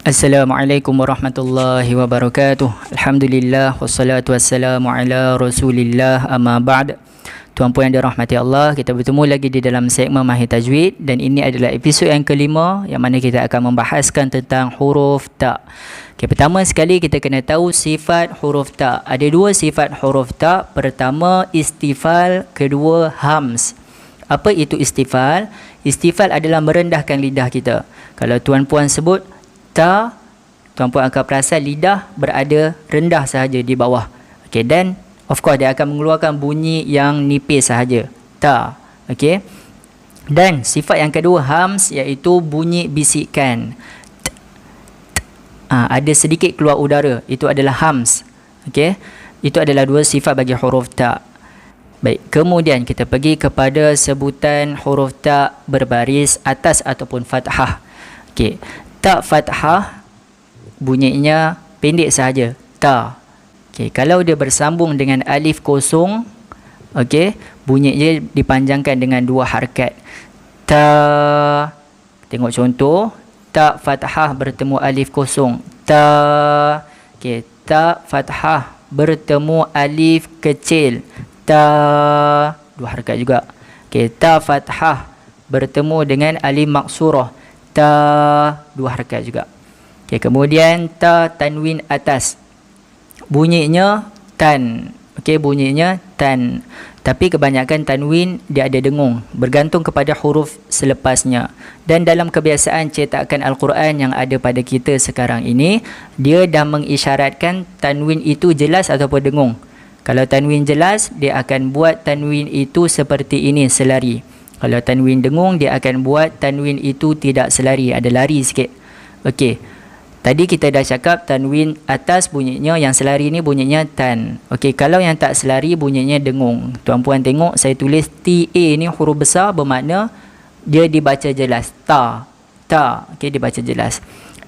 Assalamualaikum warahmatullahi wabarakatuh. Alhamdulillah wassalatu wassalamu ala Rasulillah amma ba'd. Tuan-puan yang dirahmati Allah, kita bertemu lagi di dalam segmen Mahir Tajwid dan ini adalah episod yang kelima yang mana kita akan membahaskan tentang huruf ta. Okay, pertama sekali kita kena tahu sifat huruf ta. Ada dua sifat huruf ta. Pertama istifal, kedua hams. Apa itu istifal? Istifal adalah merendahkan lidah kita. Kalau tuan-puan sebut ta, tuan-puan akan perasan lidah berada rendah sahaja di bawah. Okey, dan of course dia akan mengeluarkan bunyi yang nipis sahaja. Ta. Okey. Dan sifat yang kedua hams iaitu bunyi bisikan. Ada sedikit keluar udara, itu adalah hams. Okey. Itu adalah dua sifat bagi huruf ta. Baik, kemudian kita pergi kepada sebutan huruf ta berbaris atas ataupun fathah. Okey. Ta fathah bunyinya pendek sahaja, ta. Okey, kalau dia bersambung dengan alif kosong, okey, bunyinya dipanjangkan dengan dua harakat. Ta. Tengok contoh, ta fathah bertemu alif kosong. Ta. Okey, ta fathah bertemu alif kecil. Ta. Dua harakat juga. Okey, ta fathah bertemu dengan alif maksurah. Ta, dua harakat juga. Okay, kemudian ta tanwin atas. Bunyinya tan. Okey, bunyinya tan. Tapi kebanyakan tanwin dia ada dengung, bergantung kepada huruf selepasnya. Dan dalam kebiasaan cetakan Al-Quran yang ada pada kita sekarang ini, dia dah mengisyaratkan tanwin itu jelas ataupun dengung. Kalau tanwin jelas, dia akan buat tanwin itu seperti ini, selari. Kalau tanwin dengung, dia akan buat tanwin itu tidak selari, ada lari sikit. Okey. Tadi kita dah cakap tanwin atas bunyinya, yang selari ni bunyinya tan. Okey, kalau yang tak selari bunyinya dengung. Tuan-puan tengok saya tulis TA ni huruf besar, bermakna dia dibaca jelas. Ta. Ta. Okey, dibaca jelas.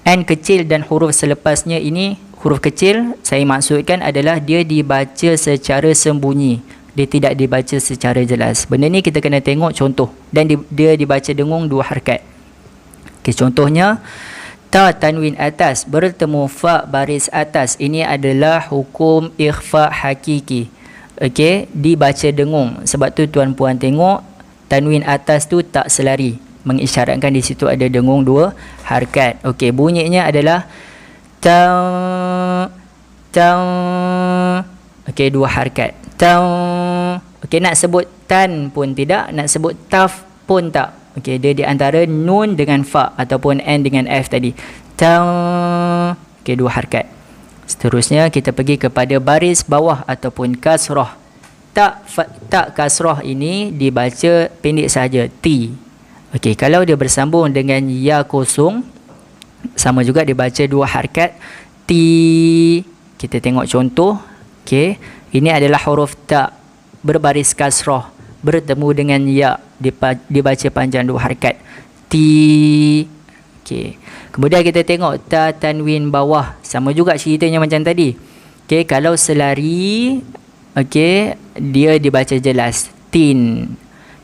N kecil dan huruf selepasnya ini, huruf kecil saya maksudkan adalah dia dibaca secara sembunyi. Dia tidak dibaca secara jelas. Benda ni kita kena tengok contoh. Dan dia dibaca dengung dua harakat. Okay, contohnya, ta tanwin atas bertemu fa baris atas. Ini adalah hukum ikhfa hakiki. Okey, dibaca dengung. Sebab tu tuan-puan tengok, tanwin atas tu tak selari. Mengisyaratkan di situ ada dengung dua harakat. Okey, bunyinya adalah ta. Ta. Okey, dua harakat. Okey, nak sebut tan pun tidak, nak sebut taf pun tak. Okey, dia di antara nun dengan fa ataupun n dengan f tadi. Okey, dua harakat. Seterusnya kita pergi kepada baris bawah ataupun kasrah. Tak kasrah ini dibaca pendek saja, ti. Okey, kalau dia bersambung dengan ya kosong, sama juga dibaca dua harakat, ti. Kita tengok contoh. Okey, ini adalah huruf ta berbaris kasrah bertemu dengan ya, dibaca panjang dua harakat, ti. Okey, kemudian kita tengok ta tanwin bawah, sama juga ceritanya macam tadi. Okey, kalau selari, okey, dia dibaca jelas, tin.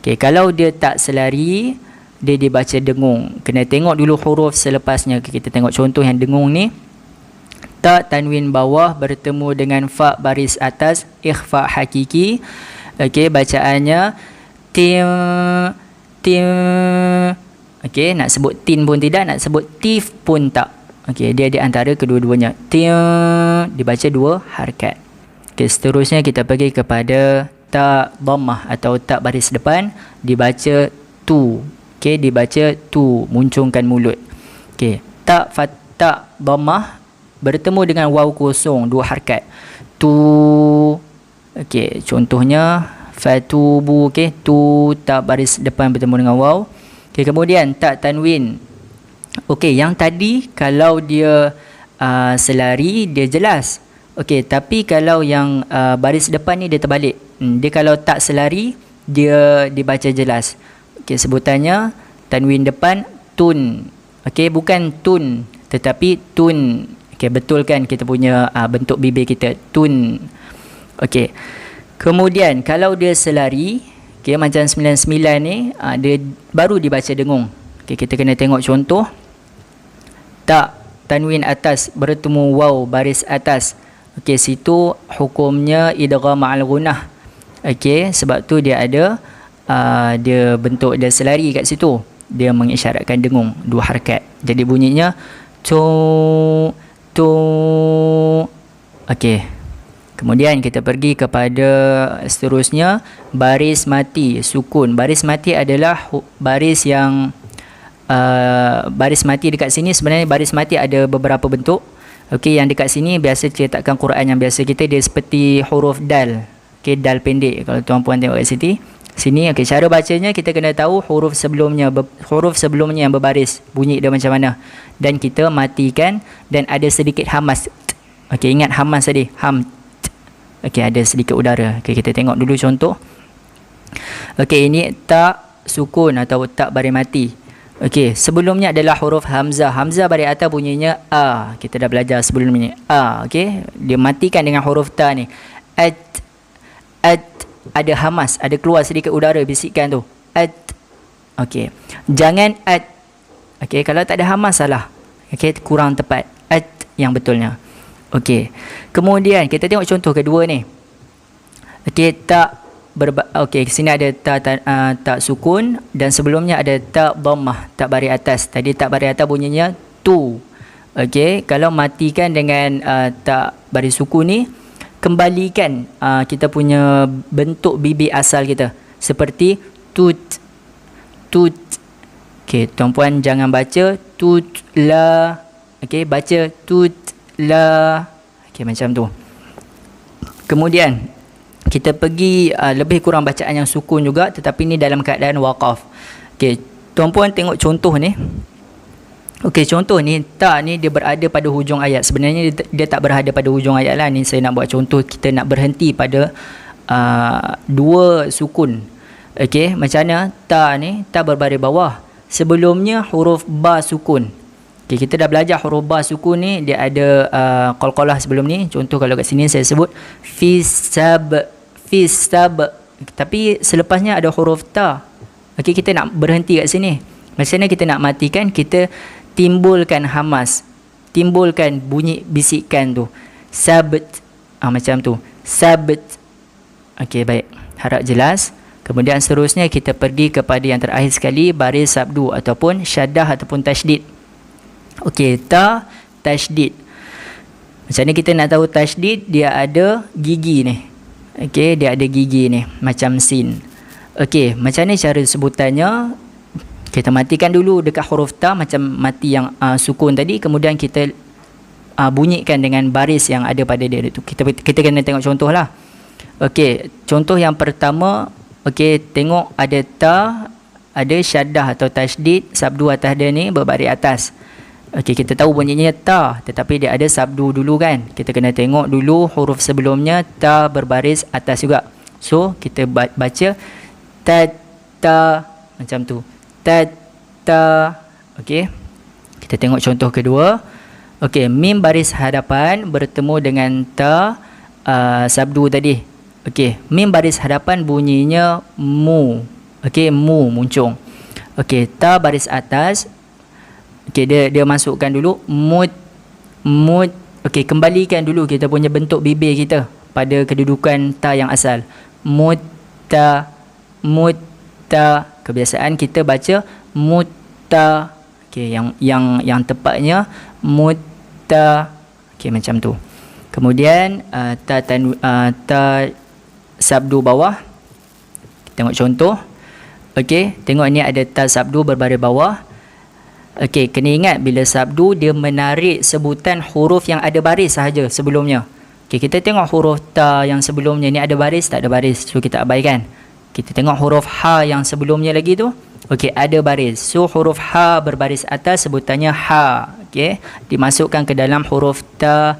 Okey, kalau dia tak selari, dia dibaca dengung. Kena tengok dulu huruf selepasnya. Kita tengok contoh yang dengung ni. Ta tanwin bawah bertemu dengan fa baris atas, ikhfa hakiki. Okey, bacaannya tim. Tim. Okey, nak sebut tin pun tidak, nak sebut tif pun tak. Okey, dia di antara kedua-duanya. Tim, dibaca dua harakat. Okey, seterusnya kita pergi kepada ta dhammah atau ta baris depan, dibaca tu. Okey, dibaca tu, muncungkan mulut. Okey, ta dhammah bertemu dengan waw kosong dua harakat, tu. Okey, contohnya fatubu. Okey, tu tak baris depan bertemu dengan waw. Okey, kemudian tak tanwin. Okey, yang tadi kalau dia selari dia jelas. Okey, tapi kalau yang baris depan ni dia terbalik. Dia kalau tak selari dia dibaca jelas. Okey, sebutannya tanwin depan tun. Okey, bukan tun tetapi tun. Okey, betul kan kita punya bentuk bibir kita, tun. Okey. Kemudian kalau dia selari, okey, macam 99 ni, dia baru dibaca dengung. Okey, kita kena tengok contoh. Tak tanwin atas bertemu waw baris atas. Okey, situ hukumnya idgham ma'al gunnah. Okey, sebab tu dia ada dia bentuk dia selari kat situ. Dia mengisyaratkan dengung 2 harakat. Jadi bunyinya tu. Okey. Kemudian kita pergi kepada seterusnya, baris mati sukun. Baris mati adalah baris yang baris mati dekat sini. Sebenarnya baris mati ada beberapa bentuk. Okey, yang dekat sini biasa cetakan Quran yang biasa kita, dia seperti huruf dal. Okey, dal pendek kalau tuan-puan tengok kat sini. Okey, cara bacanya kita kena tahu huruf sebelumnya yang berbaris, bunyi dia macam mana, dan kita matikan, dan ada sedikit hamas. Okey, ingat hamas tadi, okey, ada sedikit udara. Okey, kita tengok dulu contoh. Okey, ini tak sukun atau tak baris mati. Okey, sebelumnya adalah huruf hamzah. Hamzah baris atas bunyinya a. Kita dah belajar sebelum ni. A, okey. Dia matikan dengan huruf ta ni. At. Ada hamas, ada keluar sedikit udara bisikan tu. At. Okey. Jangan at. Okey, kalau tak ada hamas salah. Okey, kurang tepat. At yang betulnya. Okey. Kemudian kita tengok contoh kedua ni. Okey, okey, sini ada tak sukun, dan sebelumnya ada tak dhammah, tak baris atas. Tadi tak baris atas bunyinya tu. Okey, kalau matikan dengan tak baris sukun ni, kembalikan kita punya bentuk bibir asal kita seperti tut. Okey, tuan-puan jangan baca tut la. Okey, baca tut la. Okey, macam tu. Kemudian kita pergi lebih kurang bacaan yang sukun juga, tetapi ni dalam keadaan waqaf. Okey, tuan-puan tengok contoh ni. Okey, contoh ni ta ni dia berada pada hujung ayat. Sebenarnya dia tak berada pada hujung ayat lah. Ni saya nak buat contoh, kita nak berhenti pada 2 sukun. Okey, macam mana? Ta ni ta berbaris bawah. Sebelumnya huruf ba sukun. Okay, kita dah belajar huruf ba sukun ni, dia ada qalqalah sebelum ni. Contoh kalau kat sini saya sebut fisab. Tapi selepasnya ada huruf ta. Okey, kita nak berhenti kat sini. Macam mana kita nak matikan? Kita timbulkan hamas. Timbulkan bunyi bisikan tu. Sabt. Macam tu. Sabt. Okey, baik. Harap jelas. Kemudian seterusnya kita pergi kepada yang terakhir sekali, baris sabdu ataupun syaddah ataupun tasydid. Okey, ta tasydid. Macam ni kita nak tahu tasydid, dia ada gigi ni. Okey, dia ada gigi ni macam sin. Okey, macam ni cara sebutannya. Kita matikan dulu dekat huruf ta macam mati yang sukun tadi, kemudian kita bunyikan dengan baris yang ada pada dia tu. Kita kena tengok contohlah. Okey, contoh yang pertama, okey, tengok ada ta, ada syaddah atau tasydid, sabdu atas dia ni berbaris atas. Okey, kita tahu bunyinya ta, tetapi dia ada sabdu dulu kan. Kita kena tengok dulu huruf sebelumnya ta berbaris atas juga. So, kita baca ta macam tu. Ta. Okey. Kita tengok contoh kedua. Okey, mim baris hadapan bertemu dengan ta sabdu tadi. Okey, mim baris hadapan bunyinya mu. Okey, mu muncung. Okey, ta baris atas. Okey, dia masukkan dulu mut. Okey, kembalikan dulu kita punya bentuk bibir kita pada kedudukan ta yang asal. Mutta. Kebiasaan kita baca mutta. Okey, yang tepatnya mutta. Okey, macam tu. Kemudian ta sabdu bawah. Tengok contoh. Okey, tengok ni ada ta sabdu berbaris bawah. Okey, kena ingat bila sabdu dia menarik sebutan huruf yang ada baris sahaja sebelumnya. Okey, kita tengok huruf ta yang sebelumnya ni ada baris, tak ada baris. So kita abaikan. Kita tengok huruf ha yang sebelumnya lagi tu. Okey, ada baris. So huruf ha berbaris atas sebutannya ha. Okey, dimasukkan ke dalam huruf ta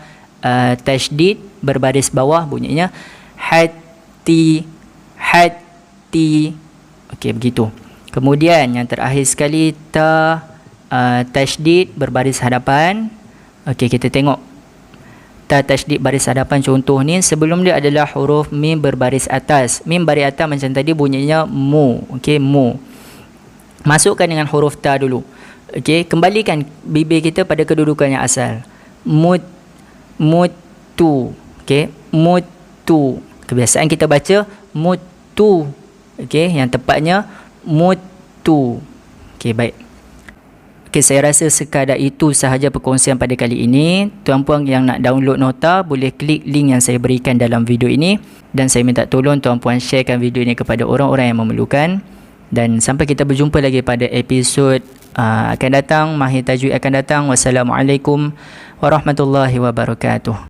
tasydid berbaris bawah bunyinya hati. Okey, begitu. Kemudian yang terakhir sekali ta tasydid berbaris hadapan. Okey, kita tengok ta tasydid baris hadapan contoh ni, sebelum dia adalah huruf mim berbaris atas. Mim baris atas macam tadi bunyinya mu. Okey, mu. Masukkan dengan huruf ta dulu. Okey, kembalikan bibir kita pada kedudukan yang asal. Mutu. Okey, mutu. Kebiasaan kita baca mutu. Okey, yang tepatnya mutu. Okey, baik. Okey, saya rasa sekadar itu sahaja perkongsian pada kali ini. Tuan-puan yang nak download nota boleh klik link yang saya berikan dalam video ini, dan saya minta tolong tuan-puan sharekan video ini kepada orang-orang yang memerlukan. Dan sampai kita berjumpa lagi pada episod akan datang, Mahir Tajwid akan datang. Wassalamualaikum warahmatullahi wabarakatuh.